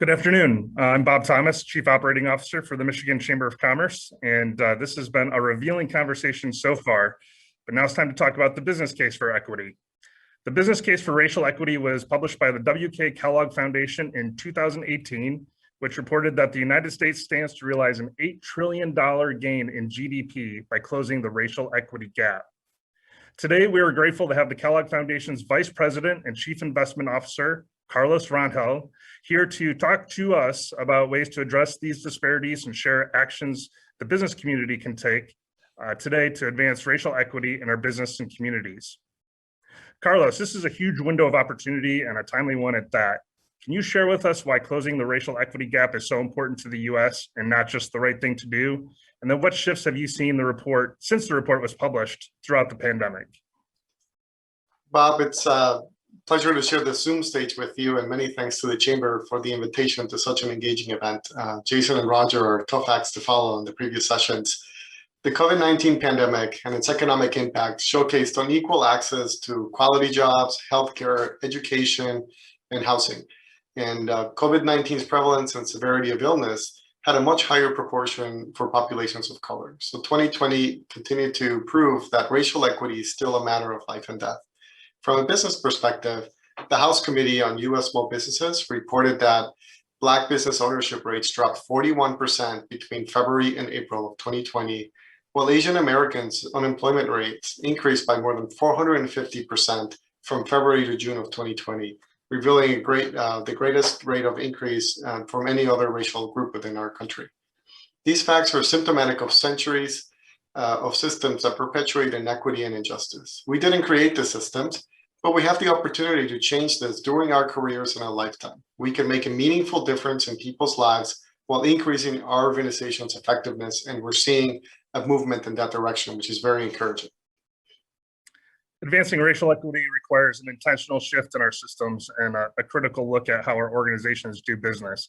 Good afternoon. I'm Bob Thomas, Chief Operating Officer for the Michigan Chamber of Commerce, and this has been a revealing conversation so far, but now it's time to talk about the business case for equity. The business case for racial equity was published by the W.K. Kellogg Foundation in 2018, which reported that the United States stands to realize an $8 trillion gain in GDP by closing the racial equity gap. Today, we are grateful to have the Kellogg Foundation's Vice President and Chief Investment Officer, Carlos Rangel, here to talk to us about ways to address these disparities and share actions the business community can take today to advance racial equity in our business and communities. Carlos, this is a huge window of opportunity and a timely one at that. Can you share with us why closing the racial equity gap is so important to the U.S. and not just the right thing to do? And then what shifts have you seen since the report was published throughout the pandemic? Bob, it's a pleasure to share the Zoom stage with you, and many thanks to the Chamber for the invitation to such an engaging event. Jason and Roger are tough acts to follow in the previous sessions. The COVID-19 pandemic and its economic impact showcased unequal access to quality jobs, healthcare, education, and housing. And COVID-19's prevalence and severity of illness had a much higher proportion for populations of color. So 2020 continued to prove that racial equity is still a matter of life and death. From a business perspective, the House Committee on U.S. Small Businesses reported that Black business ownership rates dropped 41% between February and April of 2020, while Asian Americans' unemployment rates increased by more than 450% from February to June of 2020, revealing the greatest rate of increase from any other racial group within our country. These facts are symptomatic of centuries of systems that perpetuate inequity and injustice. We didn't create the systems, but we have the opportunity to change this during our careers and our lifetime. We can make a meaningful difference in people's lives while increasing our organization's effectiveness, and we're seeing a movement in that direction, which is very encouraging. Advancing racial equity requires an intentional shift in our systems and a critical look at how our organizations do business,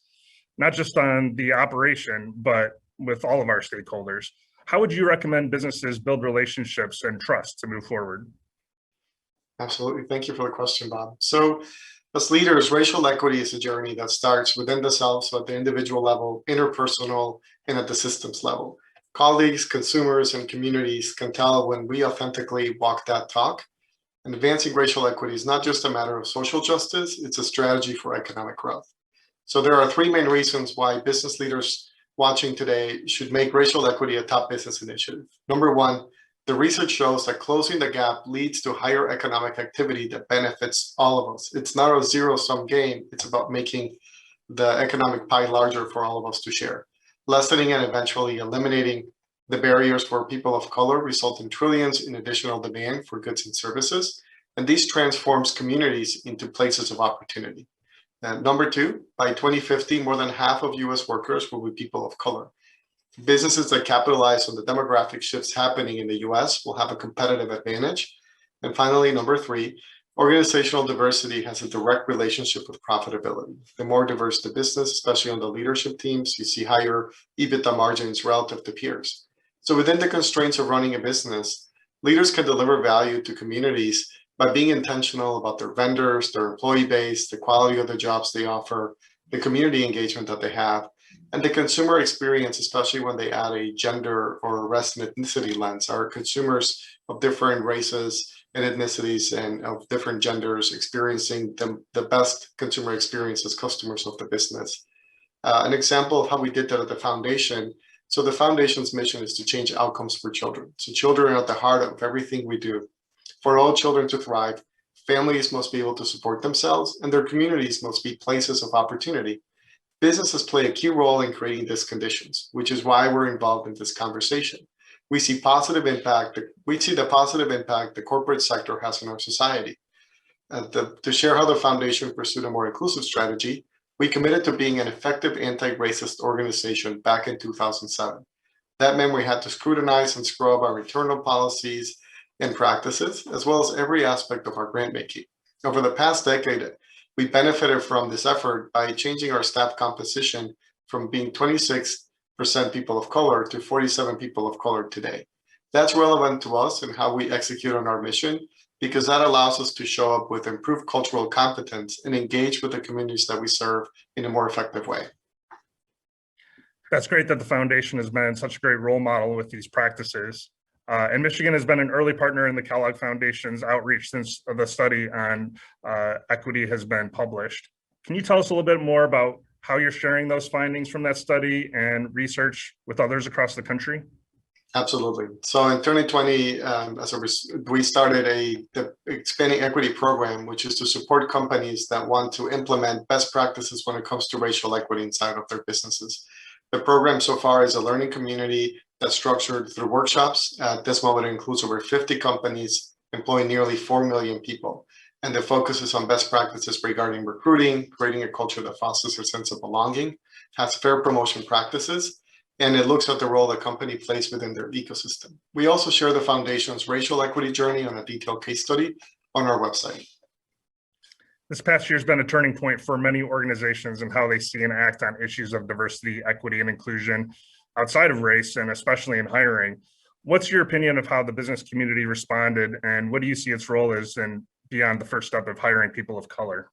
not just on the operation, but with all of our stakeholders. How would you recommend businesses build relationships and trust to move forward? Absolutely. Thank you for the question, Bob. So as leaders, racial equity is a journey that starts within the self, so at the individual level, interpersonal, and at the systems level. Colleagues, consumers, and communities can tell when we authentically walk that talk. And advancing racial equity is not just a matter of social justice, it's a strategy for economic growth. So there are three main reasons why business leaders watching today should make racial equity a top business initiative. Number one, the research shows that closing the gap leads to higher economic activity that benefits all of us. It's not a zero-sum game, it's about making the economic pie larger for all of us to share. Lessening and eventually eliminating the barriers for people of color result in trillions in additional demand for goods and services, and this transforms communities into places of opportunity. And number two, by 2050, more than half of US workers will be people of color. Businesses that capitalize on the demographic shifts happening in the US will have a competitive advantage. And finally, number three, organizational diversity has a direct relationship with profitability. The more diverse the business, especially on the leadership teams, you see higher EBITDA margins relative to peers. So within the constraints of running a business, leaders can deliver value to communities by being intentional about their vendors, their employee base, the quality of the jobs they offer, the community engagement that they have, and the consumer experience, especially when they add a gender or race and ethnicity lens. Our consumers of different races and ethnicities and of different genders experiencing the best consumer experience as customers of the business. An example of how we did that at the foundation. So the foundation's mission is to change outcomes for children. So children are at the heart of everything we do. For all children to thrive, families must be able to support themselves and their communities must be places of opportunity. Businesses play a key role in creating these conditions, which is why we're involved in this conversation. We see the positive impact the corporate sector has on our society. To share how the foundation pursued a more inclusive strategy, we committed to being an effective anti-racist organization back in 2007. That meant we had to scrutinize and scrub our internal policies and practices, as well as every aspect of our grant making. Over the past decade, we benefited from this effort by changing our staff composition from being 26% people of color to 47 people of color today. That's relevant to us and how we execute on our mission, because that allows us to show up with improved cultural competence and engage with the communities that we serve in a more effective way. That's great that the foundation has been such a great role model with these practices. And Michigan has been an early partner in the Kellogg Foundation's outreach since the study on equity has been published. Can you tell us a little bit more about how you're sharing those findings from that study and research with others across the country? Absolutely. So in 2020, we started the Expanding Equity program, which is to support companies that want to implement best practices when it comes to racial equity inside of their businesses. The program so far is a learning community that's structured through workshops. At this moment, it includes over 50 companies employing nearly 4 million people. And the focus is on best practices regarding recruiting, creating a culture that fosters a sense of belonging, has fair promotion practices, and it looks at the role the company plays within their ecosystem. We also share the foundation's racial equity journey on a detailed case study on our website. This past year has been a turning point for many organizations in how they see and act on issues of diversity, equity, and inclusion outside of race, and especially in hiring. What's your opinion of how the business community responded, and what do you see its role is in beyond the first step of hiring people of color?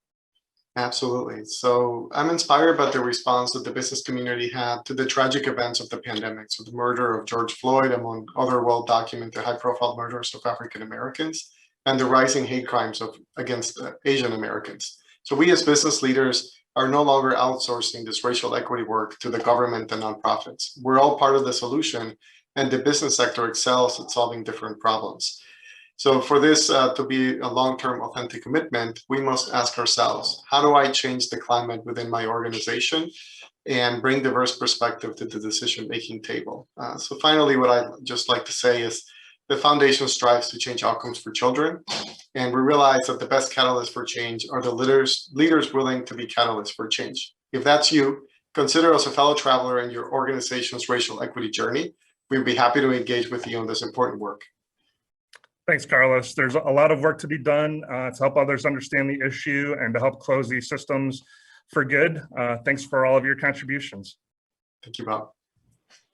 Absolutely. So I'm inspired by the response that the business community had to the tragic events of the pandemic. So the murder of George Floyd, among other well-documented high-profile murders of African Americans, and the rising hate crimes against Asian Americans. So we as business leaders are no longer outsourcing this racial equity work to the government and nonprofits. We're all part of the solution, and the business sector excels at solving different problems. So for this to be a long-term authentic commitment, we must ask ourselves, how do I change the climate within my organization and bring diverse perspective to the decision-making table? So finally, what I'd just like to say is the foundation strives to change outcomes for children. And we realize that the best catalysts for change are the leaders willing to be catalysts for change. If that's you, consider us a fellow traveler in your organization's racial equity journey. We'd be happy to engage with you on this important work. Thanks, Carlos. There's a lot of work to be done to help others understand the issue and to help close these systems for good. Thanks for all of your contributions. Thank you, Bob.